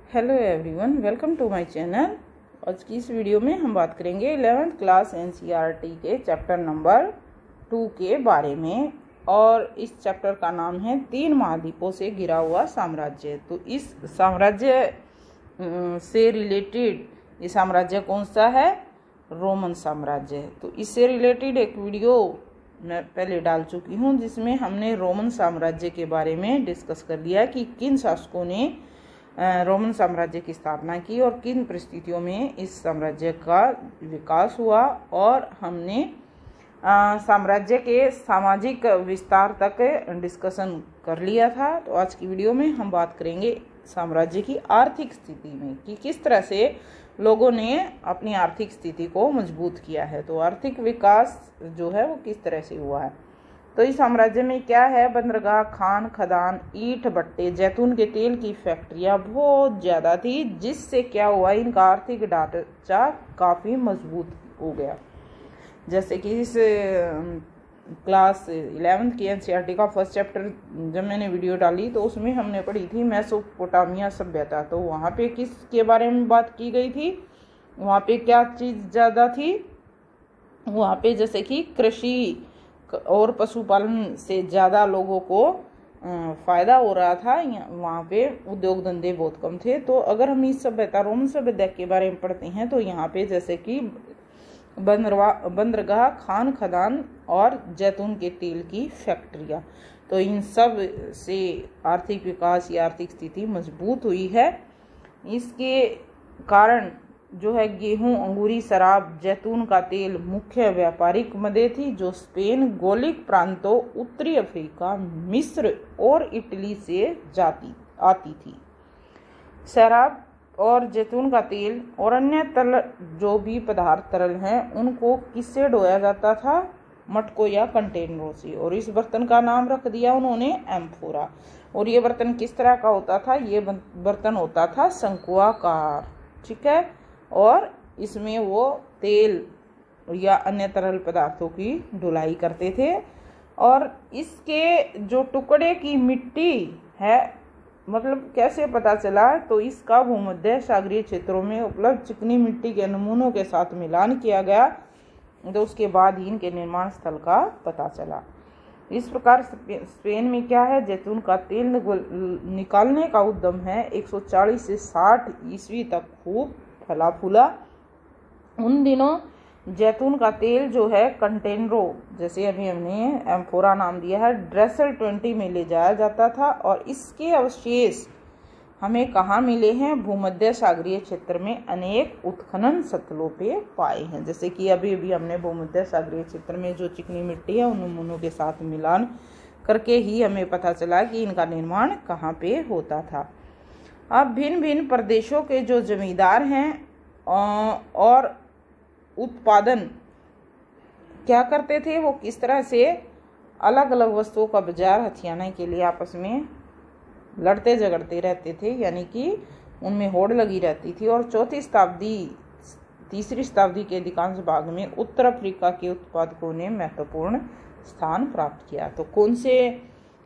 Hello everyone, welcome to my channel. आज की इस वीडियो में हम बात करेंगे 11th क्लास एनसीईआरटी के चैप्टर नंबर 2 के बारे में। और इस चैप्टर का नाम है 3 महाद्वीपों से घिरा हुआ साम्राज्य। तो इस साम्राज्य से रिलेटेड ये साम्राज्य कौन सा है? रोमन साम्राज्य। तो इससे रिलेटेड एक वीडियो मैं पहले डाल चुकी हूँ जिसमें हमने रोमन साम्राज्य के बारे में डिस्कस कर लिया कि किन शासकों ने रोमन साम्राज्य की स्थापना की और किन परिस्थितियों में इस साम्राज्य का विकास हुआ। और हमने साम्राज्य के सामाजिक विस्तार तक डिस्कशन कर लिया था। तो आज की वीडियो में हम बात करेंगे साम्राज्य की आर्थिक स्थिति में कि किस तरह से लोगों ने अपनी आर्थिक स्थिति को मजबूत किया है। तो आर्थिक विकास जो है वो किस तरह से हुआ है। तो इस साम्राज्य में क्या है? बंदरगाह, खान खदान, ईंट भट्टे, जैतून के तेल की फैक्ट्रियां बहुत ज़्यादा थी, जिससे क्या हुआ, इनका आर्थिक ढांचा काफ़ी मजबूत हो गया। जैसे कि इस क्लास 11th की एनसीईआरटी का फर्स्ट चैप्टर जब मैंने वीडियो डाली तो उसमें हमने पढ़ी थी मेसोपोटामिया सभ्यता। तो वहाँ पे किसके बारे में बात की गई थी? वहाँ पे क्या चीज़ ज़्यादा थी? वहाँ पे जैसे कि कृषि और पशुपालन से ज़्यादा लोगों को फ़ायदा हो रहा था। वहाँ पे उद्योग धंधे बहुत कम थे। तो अगर हम इस सभ्यता रोमन सभ्यता के बारे में पढ़ते हैं तो यहाँ पे जैसे कि बंदरगाह, खान खदान और जैतून के तेल की फैक्ट्रियाँ, तो इन सब से आर्थिक विकास या आर्थिक स्थिति मजबूत हुई है। इसके कारण जो है गेहूं, अंगूरी, शराब, जैतून का तेल मुख्य व्यापारिक मदें थी जो स्पेन, गोलिक प्रांतों, उत्तरी अफ्रीका, मिस्र और इटली से आती थी। शराब और जैतून का तेल और अन्य तरल जो भी पदार्थ तरल हैं उनको किससे ढोया जाता था? मटकों या कंटेनरों से। और इस बर्तन का नाम रख दिया उन्होंने एम्फोरा। और ये बर्तन किस तरह का होता था? ये बर्तन होता था शंकुआकार, ठीक है। और इसमें वो तेल या अन्य तरल पदार्थों की ढुलाई करते थे। और इसके जो टुकड़े की मिट्टी है, मतलब कैसे पता चला? तो इसका भूमध्य सागरीय क्षेत्रों में उपलब्ध चिकनी मिट्टी के नमूनों के साथ मिलान किया गया। तो उसके बाद ही इनके निर्माण स्थल का पता चला। इस प्रकार स्पेन में क्या है? जैतून का तेल निकालने का उद्यम है 140 से 60 ईस्वी तक खूब फला फूला। उन दिनों जैतून का तेल जो है कंटेनरों, जैसे अभी हमने एम्फोरा नाम दिया है, ड्रेसल 20 में ले जाया जाता था। और इसके अवशेष हमें कहाँ मिले हैं? भूमध्य सागरीय क्षेत्र में अनेक उत्खनन स्थलों पे पाए हैं। जैसे कि अभी हमने भूमध्य सागरीय क्षेत्र में जो चिकनी मिट्टी है उन नमूनों के साथ मिलान करके ही हमें पता चला कि इनका निर्माण कहाँ पे होता था। अब भिन्न भिन्न प्रदेशों के जो जमींदार हैं और उत्पादन क्या करते थे, वो किस तरह से अलग अलग वस्तुओं का बाजार हथियाने के लिए आपस में लड़ते झगड़ते रहते थे, यानी कि उनमें होड़ लगी रहती थी। और तीसरी शताब्दी के अधिकांश भाग में उत्तर अफ्रीका के उत्पादकों ने महत्वपूर्ण स्थान प्राप्त किया। तो कौन से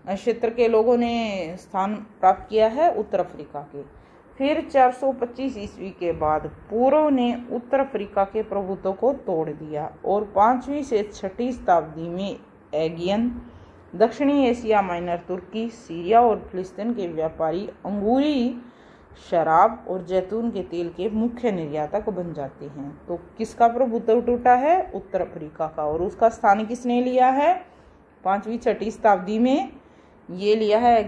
क्षेत्र के लोगों ने स्थान प्राप्त किया है? उत्तर अफ्रीका के। फिर 425 ईस्वी के बाद पूर्व ने उत्तर अफ्रीका के प्रभुत्व को तोड़ दिया और 5वीं से 6ठी शताब्दी में एगियन, दक्षिणी एशिया माइनर, तुर्की, सीरिया और फिलिस्तीन के व्यापारी अंगूरी, शराब और जैतून के तेल के मुख्य निर्यातक बन जाते हैं। तो किसका प्रभुत्व टूटा है? उत्तर अफ्रीका का। और उसका स्थान किसने लिया है? 5वीं 6ठी शताब्दी में ये लिया है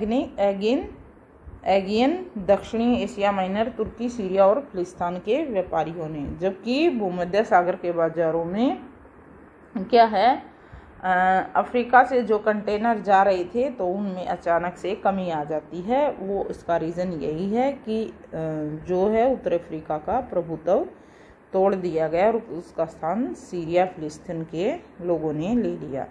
एगियन, दक्षिणी एशिया माइनर, तुर्की, सीरिया और फिलिस्तीन के व्यापारियों ने। जबकि भूमध्य सागर के बाजारों में क्या है, अफ्रीका से जो कंटेनर जा रहे थे तो उनमें अचानक से कमी आ जाती है। वो इसका रीज़न यही है कि जो है उत्तर अफ्रीका का प्रभुत्व तोड़ दिया गया और उसका स्थान सीरिया, फिलिस्तीन के लोगों ने ले लिया।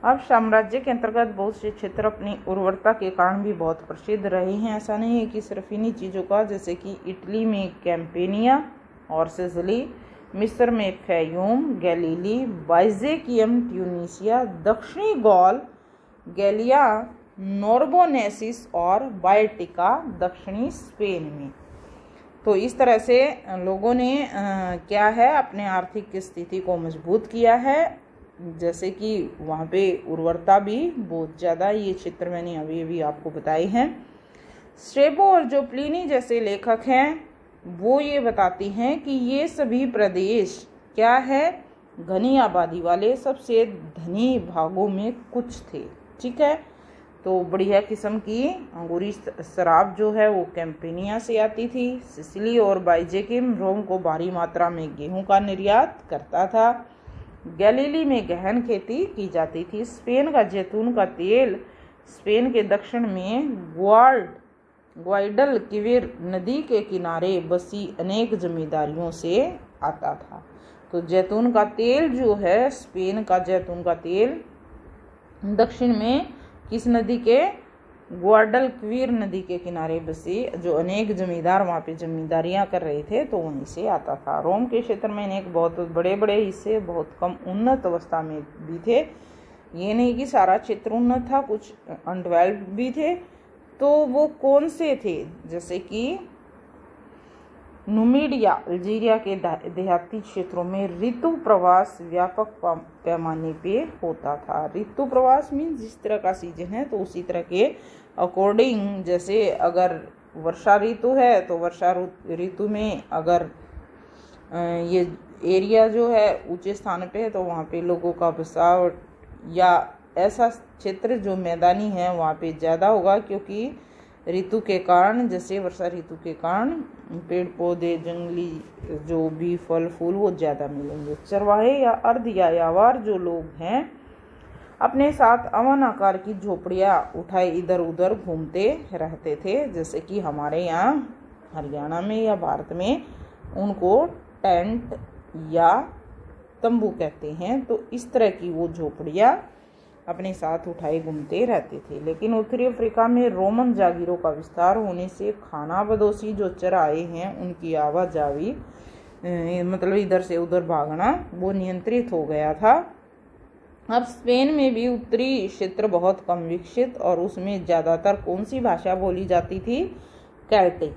अब साम्राज्य के अंतर्गत बहुत से क्षेत्र अपनी उर्वरता के कारण भी बहुत प्रसिद्ध रहे हैं। ऐसा नहीं है कि सिर्फ इन्हीं चीज़ों का, जैसे कि इटली में कैंपेनिया और सिसिली, मिस्र में फैयूम, गैलीली, बाइजेकियम, ट्यूनीसिया, दक्षिणी गॉल, गैलिया, नोर्बोनेसिस और बायटिका दक्षिणी स्पेन में। तो इस तरह से लोगों ने क्या है, अपने आर्थिक स्थिति को मजबूत किया है। जैसे कि वहाँ पे उर्वरता भी बहुत ज़्यादा, ये क्षेत्र मैंने अभी अभी आपको बताए हैं। स्ट्रेबो और जो प्लिनी जैसे लेखक हैं वो ये बताती हैं कि ये सभी प्रदेश क्या है, घनी आबादी वाले सबसे धनी भागों में कुछ थे। ठीक है, तो बढ़िया किस्म की अंगूरी शराब जो है वो कैंपेनिया से आती थी। सिसिली और बाइजेकिम रोम को भारी मात्रा में गेहूं का निर्यात करता था। गैलीली में गहन खेती की जाती थी। स्पेन का जैतून का तेल स्पेन के दक्षिण में ग्वाइडल किविर नदी के किनारे बसी अनेक जमींदारियों से आता था। तो जैतून का तेल जो है, स्पेन का जैतून का तेल दक्षिण में किस नदी के, ग्वाडल क्वीर नदी के किनारे बसे जो अनेक जमींदार वहाँ पे जमींदारियाँ कर रहे थे, तो वहीं से आता था। रोम के क्षेत्र में अनेक बहुत बड़े बड़े हिस्से बहुत कम उन्नत अवस्था में भी थे। ये नहीं कि सारा क्षेत्र उन्नत था, कुछ अनडेवलप्ड भी थे। तो वो कौन से थे, जैसे कि नुमिडिया अल्जीरिया के देहाती क्षेत्रों में ऋतु प्रवास व्यापक पैमाने पे होता था। ऋतु प्रवास मीन्स जिस तरह का सीजन है तो उसी तरह के अकॉर्डिंग, जैसे अगर वर्षा ऋतु है तो वर्षा ऋतु में अगर ये एरिया जो है ऊंचे स्थान पे है तो वहाँ पे लोगों का बसाव या ऐसा क्षेत्र जो मैदानी है वहाँ पे ज़्यादा होगा, क्योंकि ऋतु के कारण, जैसे वर्षा ऋतु के कारण पेड़ पौधे जंगली जो भी फल फूल वो ज़्यादा मिलेंगे। चरवाहे या अर्ध यायावर जो लोग हैं अपने साथ अवन आकार की झोपड़ियाँ उठाए इधर उधर घूमते रहते थे। जैसे कि हमारे यहाँ हरियाणा में या भारत में उनको टेंट या तंबू कहते हैं। तो इस तरह की वो झोपड़ियाँ अपने साथ उठाए घूमते रहते थे। लेकिन उत्तरी अफ्रीका में रोमन जागीरों का विस्तार होने से खाना बदोशी जो चराए हैं उनकी आवाजावी, मतलब इधर से उधर भागना, वो नियंत्रित हो गया था। अब स्पेन में भी उत्तरी क्षेत्र बहुत कम विकसित और उसमें ज़्यादातर कौन सी भाषा बोली जाती थी, केल्टिक।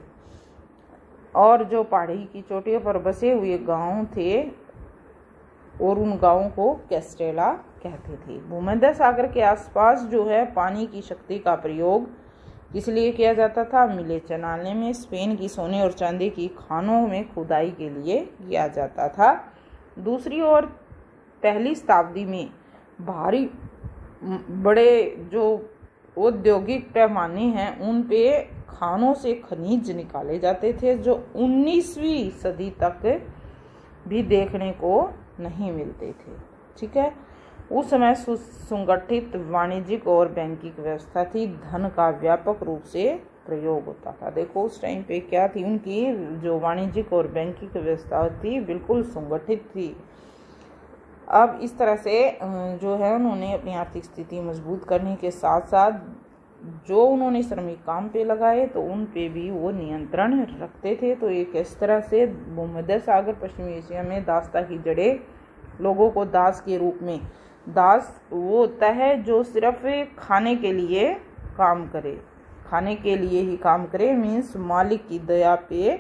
और जो पहाड़ी की चोटियों पर बसे हुए गांव थे और उन गांवों को कैस्टेला कहते थे। भूमध्य सागर के आसपास जो है पानी की शक्ति का प्रयोग किस लिए किया जाता था, मिले चनाने में, स्पेन की सोने और चांदी की खानों में खुदाई के लिए किया जाता था। दूसरी ओर पहली शताब्दी में भारी बड़े जो औद्योगिक पैमाने हैं उन पे खानों से खनिज निकाले जाते थे, जो 19वीं सदी तक भी देखने को नहीं मिलते थे। ठीक है, उस समय सुसंगठित वाणिज्यिक और बैंकिंग व्यवस्था थी, धन का व्यापक रूप से प्रयोग होता था। देखो उस टाइम पे क्या थी, उनकी जो वाणिज्यिक और बैंकिंग व्यवस्था थी बिल्कुल संगठित थी। अब इस तरह से जो है उन्होंने अपनी आर्थिक स्थिति मजबूत करने के साथ साथ जो उन्होंने श्रमिक काम पे लगाए तो उन पे भी वो नियंत्रण रखते थे। तो एक इस तरह से भूमध्य सागर पश्चिमी एशिया में दासता की जड़ें, लोगों को दास के रूप में, दास वो होता है जो सिर्फ खाने के लिए काम करे, खाने के लिए ही काम करे, मीन्स मालिक की दया पे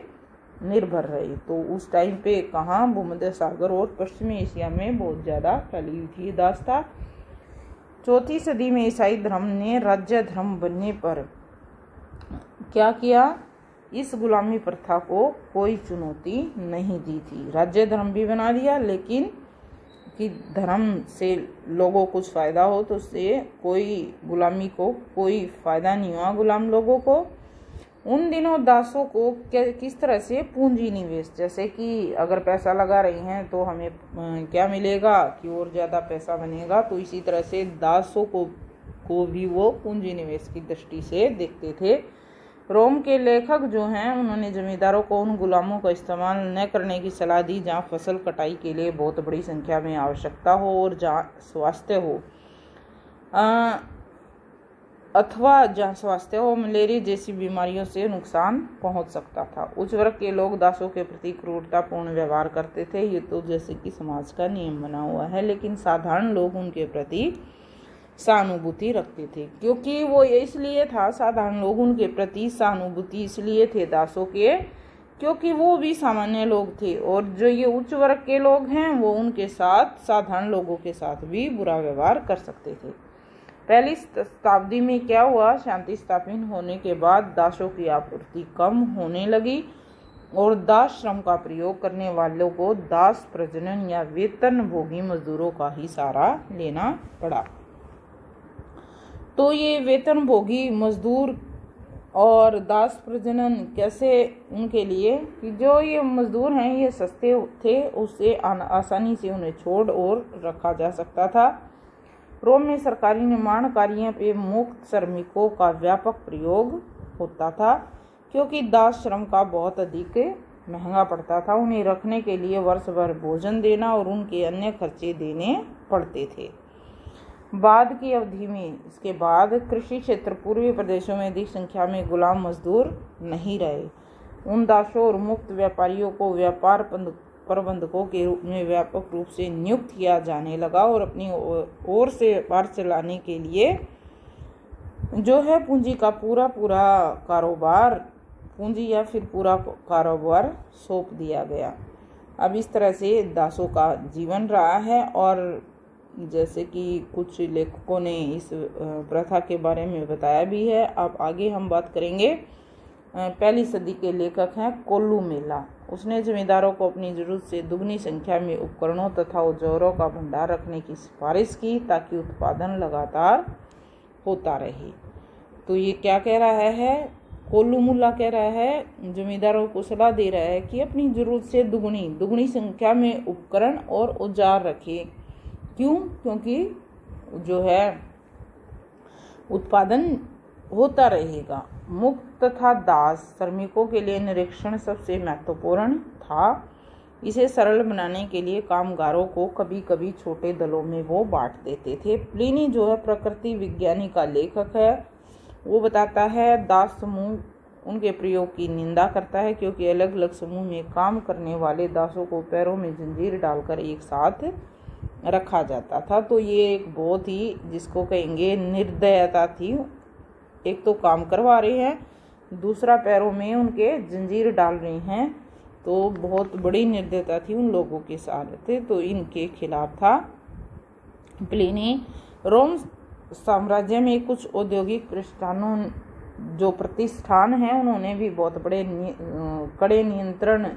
निर्भर रहे। तो उस टाइम पे कहाँ, भूमध्य सागर और पश्चिमी एशिया में बहुत ज़्यादा फैली हुई थी दासता। चौथी सदी में ईसाई धर्म ने राज्य धर्म बनने पर क्या किया, इस गुलामी प्रथा को कोई चुनौती नहीं दी थी। राज्य धर्म भी बना दिया, लेकिन कि धर्म से लोगों को कुछ फ़ायदा हो तो उससे कोई गुलामी को कोई फ़ायदा नहीं हुआ गुलाम लोगों को। उन दिनों दासों को किस तरह से पूंजी निवेश, जैसे कि अगर पैसा लगा रही हैं तो हमें क्या मिलेगा कि और ज़्यादा पैसा बनेगा, तो इसी तरह से दासों को भी वो पूंजी निवेश की दृष्टि से देखते थे। रोम के लेखक जो हैं उन्होंने जमींदारों को उन गुलामों का इस्तेमाल न करने की सलाह दी जहाँ फसल कटाई के लिए बहुत बड़ी संख्या में आवश्यकता हो और जहाँ स्वास्थ्य हो, अथवा जहाँ स्वास्थ्य हो मलेरिया जैसी बीमारियों से नुकसान पहुँच सकता था। उच्च वर्ग के लोग दासों के प्रति क्रूरतापूर्ण व्यवहार करते थे। ये तो जैसे कि समाज का नियम बना हुआ है, लेकिन साधारण लोग उनके प्रति सहानुभूति रखते थे, क्योंकि वो इसलिए था, साधारण लोग उनके प्रति सहानुभूति इसलिए थे दासों के, क्योंकि वो भी सामान्य लोग थे और जो ये उच्च वर्ग के लोग हैं वो उनके साथ साधारण लोगों के साथ भी बुरा व्यवहार कर सकते थे। पहली शताब्दी में क्या हुआ, शांति स्थापित होने के बाद दासों की आपूर्ति कम होने लगी और दास श्रम का प्रयोग करने वालों को दास प्रजनन या वेतन भोगी मजदूरों का ही सहारा लेना पड़ा। तो ये वेतन भोगी मजदूर और दास प्रजनन कैसे, उनके लिए कि जो ये मजदूर हैं ये सस्ते थे, उससे आसानी से उन्हें छोड़ और रखा जा सकता था। रोम में सरकारी निर्माण कार्यों पे मुक्त श्रमिकों का व्यापक प्रयोग होता था क्योंकि दास श्रम का बहुत अधिक महंगा पड़ता था। उन्हें रखने के लिए वर्ष भर भोजन देना और उनके अन्य खर्चे देने पड़ते थे। बाद की अवधि में इसके बाद कृषि क्षेत्र पूर्वी प्रदेशों में अधिक संख्या में गुलाम मजदूर नहीं रहे। उन दासों और मुक्त व्यापारियों को व्यापार प्रबंधकों के रूप में व्यापक रूप से नियुक्त किया जाने लगा और अपनी ओर से व्यापार चलाने के लिए जो है पूंजी का पूरा कारोबार, पूंजी या फिर पूरा कारोबार सौंप दिया गया। अब इस तरह से दासों का जीवन रहा है और जैसे कि कुछ लेखकों ने इस प्रथा के बारे में बताया भी है। अब आगे हम बात करेंगे। पहली सदी के लेखक हैं कोल्लू मेला। उसने जमींदारों को अपनी जरूरत से दुगनी संख्या में उपकरणों तथा औजारों का भंडार रखने की सिफारिश की ताकि उत्पादन लगातार होता रहे। तो ये क्या कह रहा है, कोल्लू मुल्ला कह रहा है, जमींदारों को सलाह दे रहा है कि अपनी जरूरत से दुगनी संख्या में उपकरण और औजार रखें। क्यों? क्योंकि जो है उत्पादन होता रहेगा। मुक्त तथा दास श्रमिकों के लिए निरीक्षण सबसे महत्वपूर्ण था। इसे सरल बनाने के लिए कामगारों को कभी कभी छोटे दलों में वो बांट देते थे। प्लिनी जो है प्रकृति विज्ञानी का लेखक है, वो बताता है दास समूह उनके प्रयोग की निंदा करता है क्योंकि अलग अलग समूह में काम करने वाले दासों को पैरों में जंजीर डालकर एक साथ रखा जाता था। तो ये एक बहुत ही जिसको कहेंगे निर्दयता थी। एक तो काम करवा रहे हैं, दूसरा पैरों में उनके जंजीर डाल रहे हैं, तो बहुत बड़ी निर्दयता थी उन लोगों के साथ। तो इनके खिलाफ था प्लिनी। रोम साम्राज्य में कुछ औद्योगिक प्रतिष्ठान हैं, उन्होंने भी बहुत बड़े कड़े नियंत्रण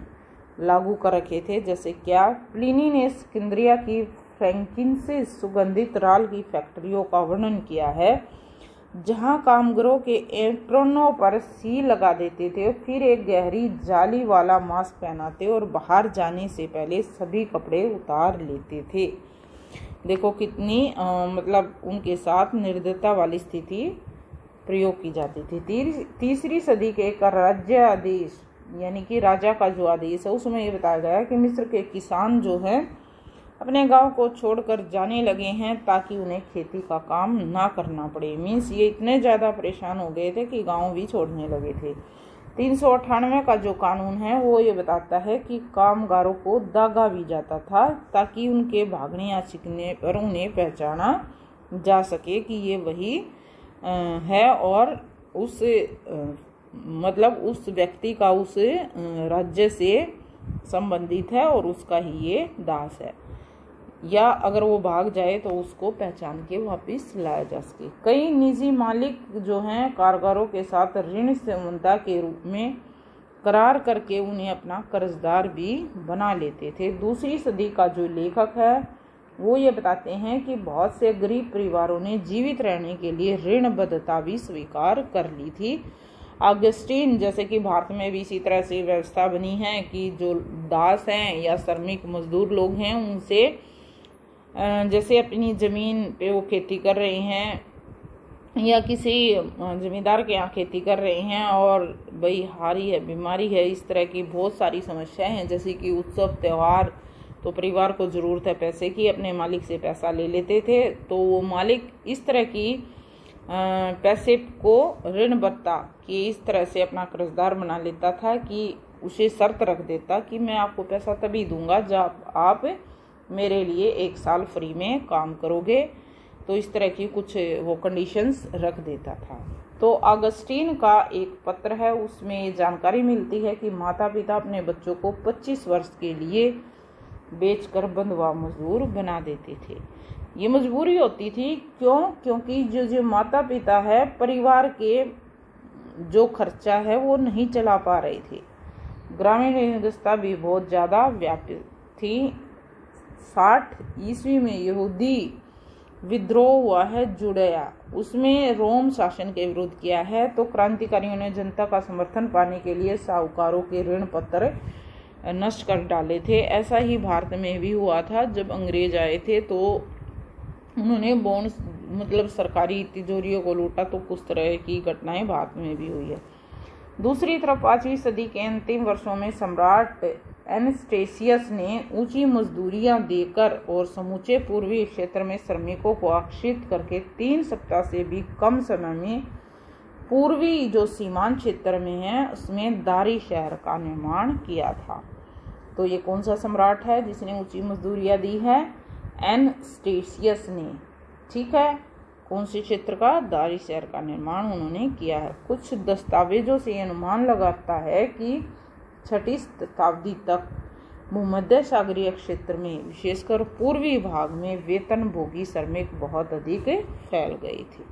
लागू कर रखे थे। जैसे क्या, प्लिनी ने सिकंदरिया की फ्रैंकिन्सिस सुगंधित राल की फैक्ट्रियों का वर्णन किया है जहां कामगारों के एप्रोनों पर सील लगा देते थे, फिर एक गहरी जाली वाला मास्क पहनाते और बाहर जाने से पहले सभी कपड़े उतार लेते थे। देखो कितनी मतलब उनके साथ निर्दयता वाली स्थिति प्रयोग की जाती थी। तीसरी सदी के एक राज्य आदेश यानी कि राजा का जो आदेश है उसमें ये बताया गया कि मिस्र के किसान जो है अपने गांव को छोड़कर जाने लगे हैं ताकि उन्हें खेती का काम ना करना पड़े। मीन्स ये इतने ज़्यादा परेशान हो गए थे कि गांव भी छोड़ने लगे थे। 398 का जो कानून है वो ये बताता है कि कामगारों को दागा भी जाता था ताकि उनके भागने या छिपने पर उन्हें पहचाना जा सके कि ये वही है और उस मतलब उस व्यक्ति का उस राज्य से संबंधित है और उसका ही ये दास है, या अगर वो भाग जाए तो उसको पहचान के वापस लाया जा सके। कई निजी मालिक जो हैं कामगारों के साथ ऋण समझौता के रूप में करार करके उन्हें अपना कर्जदार भी बना लेते थे। दूसरी सदी का जो लेखक है वो ये बताते हैं कि बहुत से गरीब परिवारों ने जीवित रहने के लिए ऋणबद्धता भी स्वीकार कर ली थी। ऑगस्टीन, जैसे कि भारत में भी इसी तरह से व्यवस्था बनी है कि जो दास हैं या श्रमिक मजदूर लोग हैं उनसे जैसे अपनी ज़मीन पे वो खेती कर रहे हैं या किसी जमींदार के यहाँ खेती कर रहे हैं और भाई हारी है, बीमारी है, इस तरह की बहुत सारी समस्याएं हैं जैसे कि उत्सव त्यौहार, तो परिवार को ज़रूरत है पैसे की, अपने मालिक से पैसा ले लेते थे। तो वो मालिक इस तरह की पैसे को ऋणबद्धता कि इस तरह से अपना कर्जदार बना लेता था कि उसे शर्त रख देता कि मैं आपको पैसा तभी दूंगा जब आप मेरे लिए 1 साल फ्री में काम करोगे। तो इस तरह की कुछ वो कंडीशंस रख देता था। तो अगस्टीन का एक पत्र है, उसमें जानकारी मिलती है कि माता पिता अपने बच्चों को 25 वर्ष के लिए बेचकर बंधुआ मजदूर बना देते थे। ये मजबूरी होती थी, क्योंकि जो माता पिता है परिवार के जो खर्चा है वो नहीं चला पा रहे थे। ग्रामीण निरक्षरता भी बहुत ज़्यादा व्यापक थी। 60 ईस्वी में यहूदी विद्रोह हुआ है जुड़या, उसमें रोम शासन के विरुद्ध किया है। तो क्रांतिकारियों ने जनता का समर्थन पाने के लिए साहूकारों के ऋण पत्र नष्ट कर डाले थे। ऐसा ही भारत में भी हुआ था। जब अंग्रेज आए थे तो उन्होंने बॉन्ड्स मतलब सरकारी तिजोरियों को लूटा। तो कुछ तरह की घटनाएं भारत में भी हुई है। दूसरी तरफ 5वीं सदी के अंतिम वर्षों में सम्राट एनेस्टेसियस ने ऊंची मजदूरियां देकर और समूचे पूर्वी क्षेत्र में श्रमिकों को आकर्षित करके 3 सप्ताह से भी कम समय में पूर्वी जो सीमांत क्षेत्र में है उसमें दारी शहर का निर्माण किया था। तो ये कौन सा सम्राट है जिसने ऊंची मजदूरियां दी है? एनेस्टेसियस ने। ठीक है, कौन से क्षेत्र का? दारी शहर का निर्माण उन्होंने किया है। कुछ दस्तावेजों से अनुमान लगाता है कि 6वीं शताब्दी तक भूमध्य सागरीय क्षेत्र में विशेषकर पूर्वी भाग में वेतन भोगी श्रमिक बहुत अधिक फैल गए थे।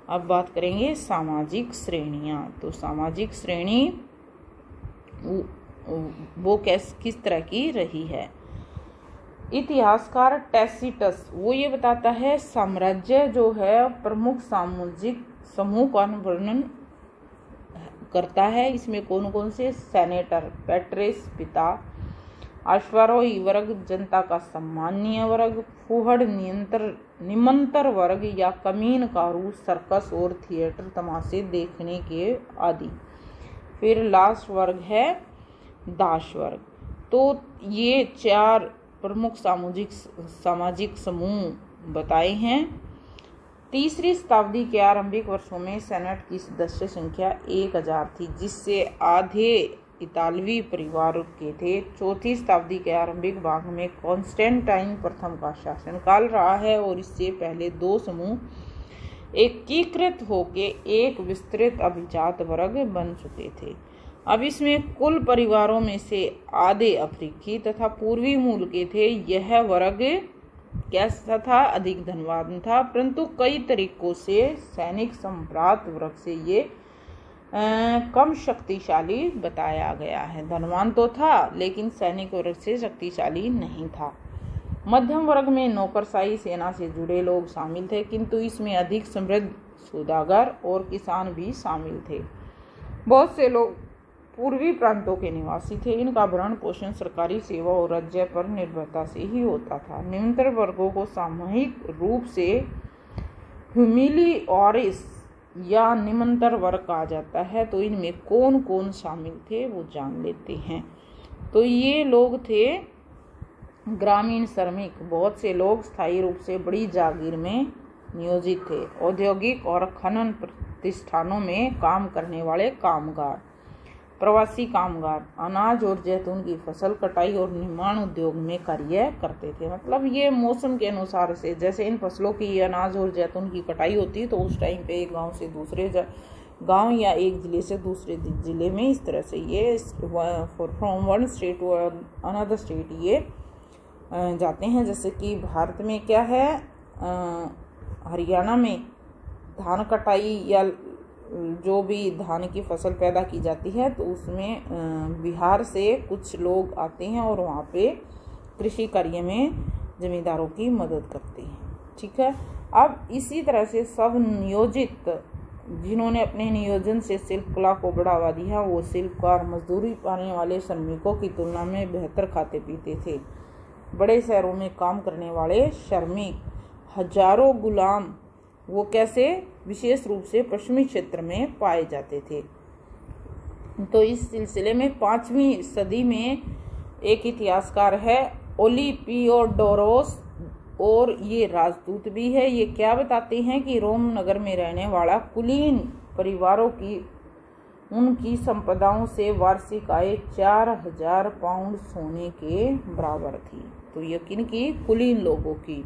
अब बात करेंगे सामाजिक श्रेणियां। तो सामाजिक श्रेणी वो किस तरह की रही है? इतिहासकार टैसिटस वो ये बताता है साम्राज्य जो है प्रमुख सामाजिक समूह का वर्णन करता है। इसमें कौन कौन से? सेनेटर, पैट्रिस पिता, अश्वारोही वर्ग, जनता का सम्मानीय वर्ग, फूहड़ निमंतर वर्ग या कमीनकारू, सर्कस और थिएटर तमाशे देखने के आदि। फिर लास्ट वर्ग है दास वर्ग। तो ये 4 प्रमुख सामाजिक समूह बताए हैं। 3री शताब्दी के आरंभिक वर्षों में सेनेट की सदस्य संख्या 1000 थी, जिससे आधे इतालवी परिवार के थे। 4वीं शताब्दी के आरंभिक भाग में कॉन्स्टेंटाइन प्रथम का शासनकाल रहा है और इससे पहले 2 समूह एकीकृत होके एक विस्तृत अभिजात वर्ग बन चुके थे। अब इसमें कुल परिवारों में से आधे अफ्रीकी तथा पूर्वी मूल के थे। यह वर्ग कैसा था? अधिक धनवान था, परंतु कई तरीकों से सैनिक सम्भ्रांत वर्ग से ये कम शक्तिशाली बताया गया है। धनवान तो था लेकिन सैनिक वर्ग से शक्तिशाली नहीं था। मध्यम वर्ग में नौकरशाही सेना से जुड़े लोग शामिल थे, किंतु इसमें अधिक समृद्ध सौदागर और किसान भी शामिल थे। बहुत से लोग पूर्वी प्रांतों के निवासी थे। इनका भरण पोषण सरकारी सेवा और राज्य पर निर्भरता से ही होता था। निम्नतर वर्गों को सामूहिक रूप से ह्यूमिलिओरिस या निम्नतर वर्ग कहा जाता है। तो इनमें कौन कौन शामिल थे वो जान लेते हैं। तो ये लोग थे ग्रामीण श्रमिक। बहुत से लोग स्थायी रूप से बड़ी जागीर में नियोजित थे। औद्योगिक और खनन प्रतिष्ठानों में काम करने वाले कामगार, प्रवासी कामगार, अनाज और जैतून की फसल कटाई और निर्माण उद्योग में कार्य करते थे। मतलब ये मौसम के अनुसार से, जैसे इन फसलों की अनाज और जैतून की कटाई होती है तो उस टाइम पे एक गांव से दूसरे गांव या एक जिले से दूसरे जिले में इस तरह से ये from one state to another state ये जाते हैं। जैसे कि भारत में क्या है, हरियाणा में धान कटाई या जो भी धान की फसल पैदा की जाती है तो उसमें बिहार से कुछ लोग आते हैं और वहाँ पे कृषि कार्य में जमींदारों की मदद करते हैं। ठीक है, अब इसी तरह से सब नियोजित जिन्होंने अपने नियोजन से शिल्प कला को बढ़ावा दिया वो शिल्पकार मजदूरी पाने वाले श्रमिकों की तुलना में बेहतर खाते पीते थे। बड़े शहरों में काम करने वाले श्रमिक हजारों गुलाम वो कैसे विशेष रूप से पश्चिमी क्षेत्र में पाए जाते थे। तो इस सिलसिले में 5वीं सदी में एक इतिहासकार है ओलिपियोडोरोस और ये राजदूत भी है। ये क्या बताते हैं कि रोम नगर में रहने वाला कुलीन परिवारों की उनकी संपदाओं से वार्षिक आय 4000 पाउंड सोने के बराबर थी। तो यकीन की कुलीन लोगों की।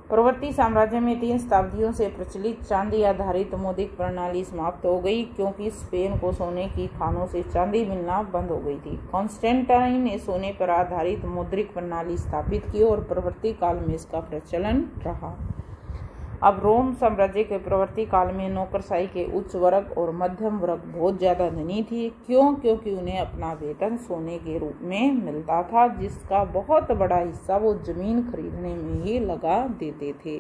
प्रवर्ती साम्राज्य में 3 शताब्दियों से प्रचलित चांदी आधारित मौद्रिक प्रणाली समाप्त हो गई, क्योंकि स्पेन को सोने की खानों से चांदी मिलना बंद हो गई थी। कॉन्स्टेंटाइन ने सोने पर आधारित मौद्रिक प्रणाली स्थापित की और प्रवर्ती काल में इसका प्रचलन रहा। अब रोम साम्राज्य के प्रवर्ती काल में नौकरशाही के उच्च वर्ग और मध्यम वर्ग बहुत ज्यादा धनी थी। क्योंकि उन्हें अपना वेतन सोने के रूप में मिलता था, जिसका बहुत बड़ा हिस्सा वो जमीन खरीदने में ही लगा देते थे।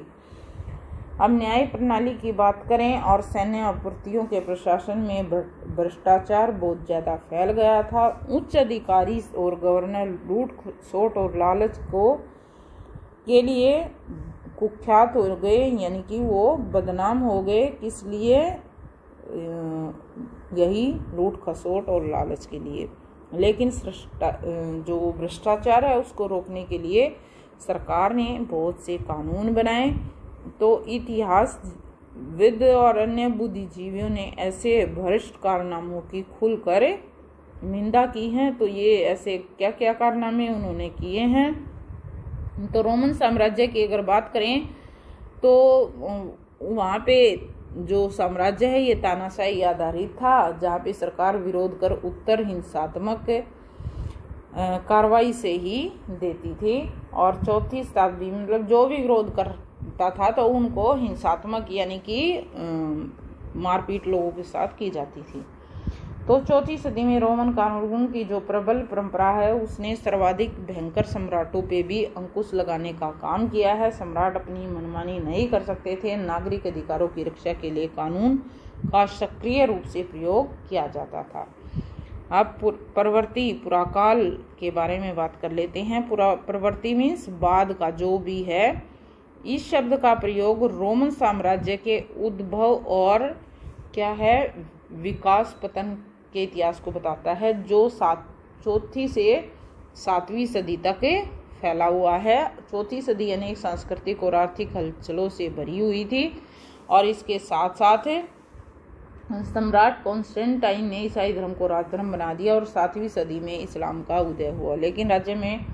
अब न्याय प्रणाली की बात करें और सैन्य आपूर्तियों के प्रशासन में भ्रष्टाचार बहुत ज्यादा फैल गया था। उच्च अधिकारी और गवर्नर लूट खसोट और लालच के लिए कुख्यात हो गए, यानी कि वो बदनाम हो गए। किस लिए? यही लूट खसोट और लालच के लिए। लेकिन जो भ्रष्टाचार है उसको रोकने के लिए सरकार ने बहुत से कानून बनाए। तो इतिहासविद और अन्य बुद्धिजीवियों ने ऐसे भ्रष्ट कारनामों की खुलकर निंदा की है। तो ये ऐसे क्या क्या कारनामे उन्होंने किए हैं? तो रोमन साम्राज्य की अगर बात करें तो वहाँ पे जो साम्राज्य है ये तानाशाही आधारित था, जहाँ पे सरकार विरोध कर उत्तर हिंसात्मक कार्रवाई से ही देती थी। और 4वीं शताब्दी में मतलब जो भी विरोध करता था तो उनको हिंसात्मक यानी कि मारपीट लोगों के साथ की जाती थी। तो 4वीं सदी में रोमन कानून की जो प्रबल परंपरा है उसने सर्वाधिक भयंकर सम्राटों पे भी अंकुश लगाने का काम किया है। सम्राट अपनी मनमानी नहीं कर सकते थे। नागरिक अधिकारों की रक्षा के लिए कानून का सक्रिय रूप से प्रयोग किया जाता था। अब प्रवर्ती पुराकाल के बारे में बात कर लेते हैं। प्रवर्ती मीन्स बाद का जो भी है। इस शब्द का प्रयोग रोमन साम्राज्य के उद्भव और क्या है विकास पतन के इतिहास को बताता है, जो 4वीं से 7वीं सदी तक फैला हुआ है। 4वीं सदी अनेक सांस्कृतिक और आर्थिक हलचलों से भरी हुई थी और इसके साथ साथ सम्राट कॉन्स्टेंटाइन ने ईसाई धर्म को राजधर्म बना दिया और 7वीं सदी में इस्लाम का उदय हुआ। लेकिन राज्य में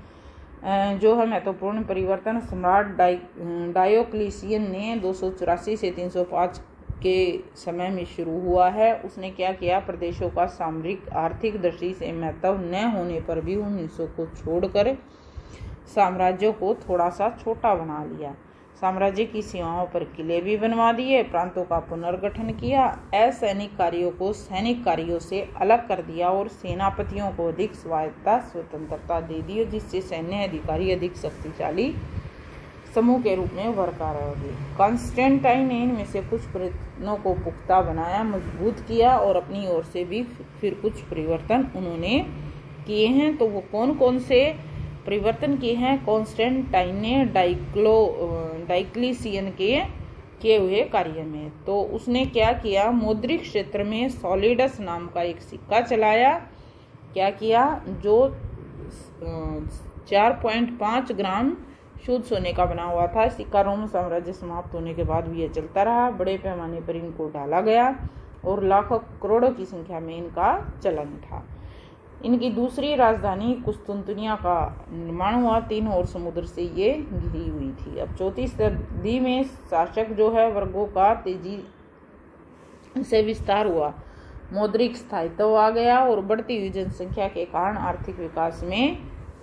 जो है महत्वपूर्ण परिवर्तन सम्राट डायोक्लिशियन ने 284 से 305 के समय में शुरू हुआ है। उसने क्या किया? प्रदेशों का सामरिक आर्थिक दृष्टि से महत्व न होने पर भी उन हिस्सों को छोड़कर साम्राज्यों को थोड़ा सा छोटा बना लिया। साम्राज्य की सीमाओं पर किले भी बनवा दिए, प्रांतों का पुनर्गठन किया, असैनिक कार्यों को सैनिक कार्यों से अलग कर दिया और सेनापतियों को अधिक स्वायत्तता स्वतंत्रता दे दी, जिससे सैन्य अधिकारी अधिक शक्तिशाली समूह के रूप में उभर कर रहे। कॉन्स्टेंटाइन ने इनमें से कुछ प्रयत्नों को पुख्ता बनाया, मजबूत किया और अपनी ओर से भी फिर कुछ परिवर्तन उन्होंने किए हैं। तो वो कौन कौन से परिवर्तन किए हैं? कॉन्स्टेंटाइन ने डाइक्लिशियन के किए हुए कार्य में। तो उसने क्या किया? मौद्रिक क्षेत्र में सॉलिडस नाम का एक सिक्का चलाया। क्या किया? जो 4.5 ग्राम शुद्ध सोने का बना हुआ था। सिक्का रोम साम्राज्य समाप्त होने के बाद भी यह चलता रहा। बड़े पैमाने पर इनको डाला गया और लाखों करोड़ों की संख्या में इनका चलन था। इनकी दूसरी राजधानी कुस्तुनतुनिया का निर्माण हुआ। 3 और समुद्र से ये घिरी हुई थी। अब 4वीं सदी में शासक जो है वर्गों का तेजी से विस्तार हुआ, मौद्रिक स्थायित्व आ गया और बढ़ती हुई जनसंख्या के कारण आर्थिक विकास में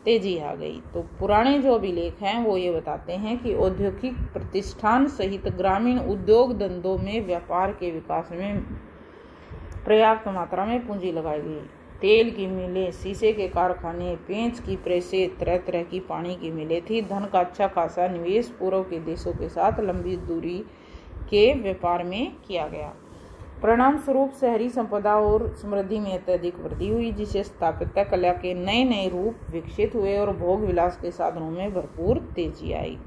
तेजी आ गई। तो पुराने जो अभिलेख हैं वो ये बताते हैं कि औद्योगिक प्रतिष्ठान सहित ग्रामीण उद्योग धंधों में व्यापार के विकास में पर्याप्त मात्रा में पूंजी लगाई गई। तेल की मिलें, शीशे के कारखाने, पेंच की प्रेसें, तरह तरह की पानी की मिलें थी। धन का अच्छा खासा निवेश पूर्व के देशों के साथ लंबी दूरी के व्यापार में किया गया। परिणाम स्वरूप शहरी संपदा और समृद्धि में अत्यधिक वृद्धि हुई, जिससे स्थापत्य कला के नए नए रूप विकसित हुए और भोग विलास के साधनों में भरपूर तेजी आई।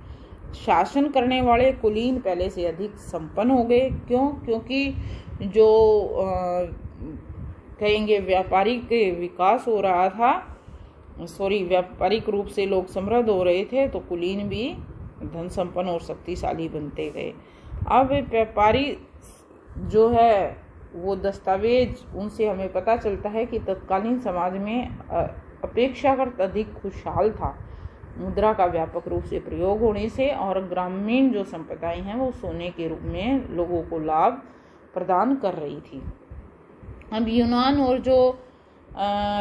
शासन करने वाले कुलीन पहले से अधिक संपन्न हो गए। क्योंकि जो कहेंगे व्यापारिक विकास हो रहा था, व्यापारिक रूप से लोग समृद्ध हो रहे थे, तो कुलीन भी धन संपन्न और शक्तिशाली बनते गए। अब व्यापारी जो है वो दस्तावेज, उनसे हमें पता चलता है कि तत्कालीन समाज में अपेक्षाकृत अधिक खुशहाल था। मुद्रा का व्यापक रूप से प्रयोग होने से और ग्रामीण जो संप्रदाय हैं वो सोने के रूप में लोगों को लाभ प्रदान कर रही थी। अब यूनान और जो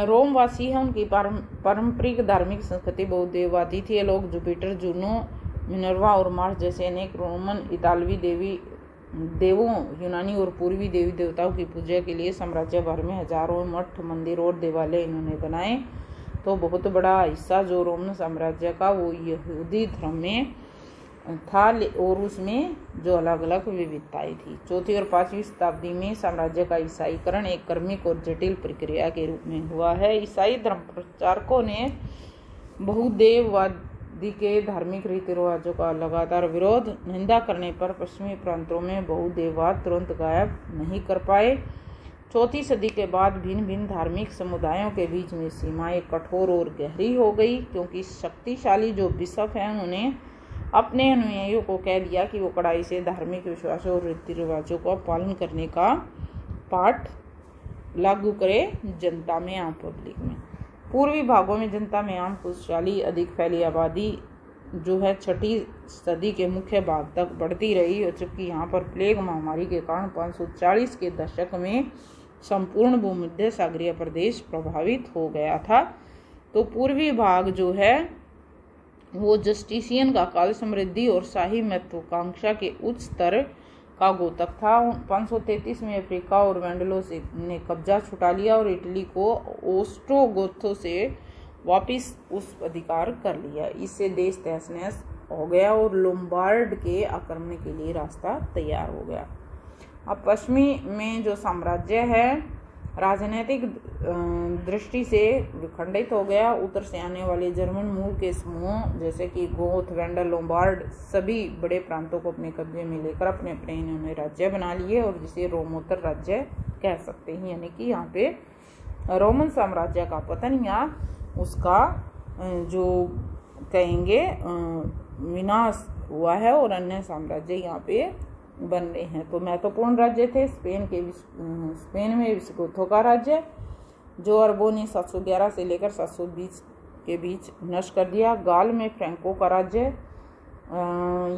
रोमवासी हैं उनकी पारंपरिक धार्मिक संस्कृति बहुत देववादी थी। ये लोग जुपिटर, जुनो, मिनर्वा और मार्स जैसे अनेक रोमन, इतालवी देवों, यूनानी और पूर्वी देवी देवताओं की पूजा के लिए साम्राज्य भर में हजारों मठ, मंदिर और देवालय इन्होंने बनाए। तो बहुत बड़ा हिस्सा जो रोमन साम्राज्य का वो यहूदी धर्म में था और उसमें जो अलग अलग विविधताएं थी। 4वीं और 5वीं शताब्दी में साम्राज्य का ईसाईकरण एक क्रमिक और जटिल प्रक्रिया के रूप में हुआ है। ईसाई धर्म प्रचारकों ने बहुदेववादी के धार्मिक रीति रिवाजों का लगातार विरोध निंदा करने पर पश्चिमी प्रांतों में बहुदेववाद तुरंत गायब नहीं कर पाए। 4वीं सदी के बाद भिन्न भिन्न धार्मिक समुदायों के बीच में सीमाएं कठोर और गहरी हो गई, क्योंकि शक्तिशाली जो बिशप हैं उन्होंने अपने अनुयायियों को कह दिया कि वो कड़ाई से धार्मिक विश्वासों और रीति रिवाजों का पालन करने का पाठ लागू करे जनता में, आम पब्लिक में। पूर्वी भागों में जनता में आम खुशहाली अधिक फैली आबादी जो है 6वीं सदी के मुख्य भाग तक बढ़ती रही, और जबकि यहाँ पर प्लेग महामारी के कारण 540 के दशक में संपूर्ण भूमध्य सागरीय प्रदेश प्रभावित हो गया था। तो पूर्वी भाग जो है वो जस्टिसियन का काल, समृद्धि और शाही महत्वाकांक्षा के उच्च स्तर का गोतक था। 533 में अफ्रीका और वेंडलों से ने कब्जा छुटा लिया और इटली को ओस्ट्रोगोथों से वापिस उस अधिकार कर लिया। इससे देश तहस नहस हो गया और लोम्बार्ड के आक्रमण के लिए रास्ता तैयार हो गया। अब पश्चिमी में जो साम्राज्य है राजनीतिक दृष्टि से विखंडित हो गया। उत्तर से आने वाले जर्मन मूल के समूह जैसे कि गोथ, वेंडल, लोम्बार्ड सभी बड़े प्रांतों को अपने कब्जे में लेकर अपने अपने इन्होंने राज्य बना लिए और जिसे रोमोत्तर राज्य कह सकते हैं। यानी कि यहाँ पे रोमन साम्राज्य का पतन या उसका जो कहेंगे विनाश हुआ है और अन्य साम्राज्य यहाँ पे बन रहे हैं। तो महत्वपूर्ण राज्य थे स्पेन में विसिगोथों का राज्य जो अरबों ने 711 से लेकर 720 के बीच नष्ट कर दिया। गाल में फ्रैंको का राज्य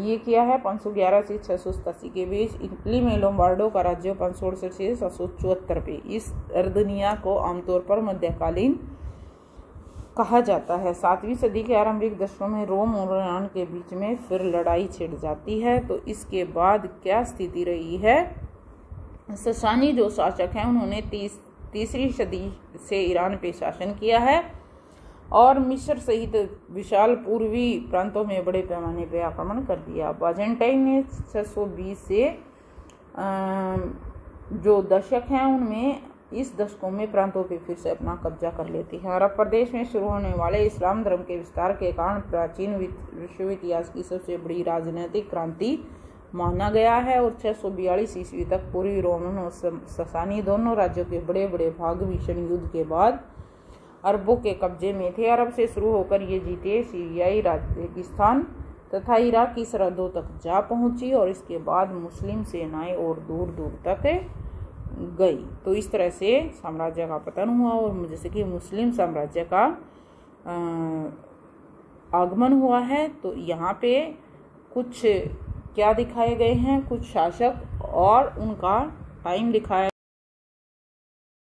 ये किया है 511 से 687 के बीच। इटली में लोम्बार्डो का राज्य 568 से 774 पे। इस अर्दनिया को आमतौर पर मध्यकालीन कहा जाता है। 7वीं सदी के आरंभिक दशकों में रोम और यूनान के बीच में फिर लड़ाई छिड़ जाती है। तो इसके बाद क्या स्थिति रही है? ससानी जो शासक हैं उन्होंने 3री सदी से ईरान पे शासन किया है और मिस्र सहित विशाल पूर्वी प्रांतों में बड़े पैमाने पर आक्रमण कर दिया। बाजेंटाइन ने 620 से जो दशक हैं उनमें इस दशकों में प्रांतों पे फिर से अपना कब्जा कर लेती है। अरब प्रदेश में शुरू होने वाले इस्लाम धर्म के विस्तार के कारण प्राचीन विश्व इतिहास की सबसे बड़ी राजनीतिक क्रांति माना गया है और 642 ईस्वी तक पूर्वी रोमन और ससानी दोनों राज्यों के बड़े बड़े भाग भीषण युद्ध के बाद अरबों के कब्जे में थे। अरब से शुरू होकर ये जीते सीरियाई रेगिस्तान तथा इराक की सरहदों तक जा पहुंची और इसके बाद मुस्लिम सेनाएं और दूर दूर तक गई। तो इस तरह से साम्राज्य का पतन हुआ और जैसे कि मुस्लिम साम्राज्य का आगमन हुआ है। तो यहाँ पे कुछ क्या दिखाए गए हैं, कुछ शासक और उनका टाइम दिखाया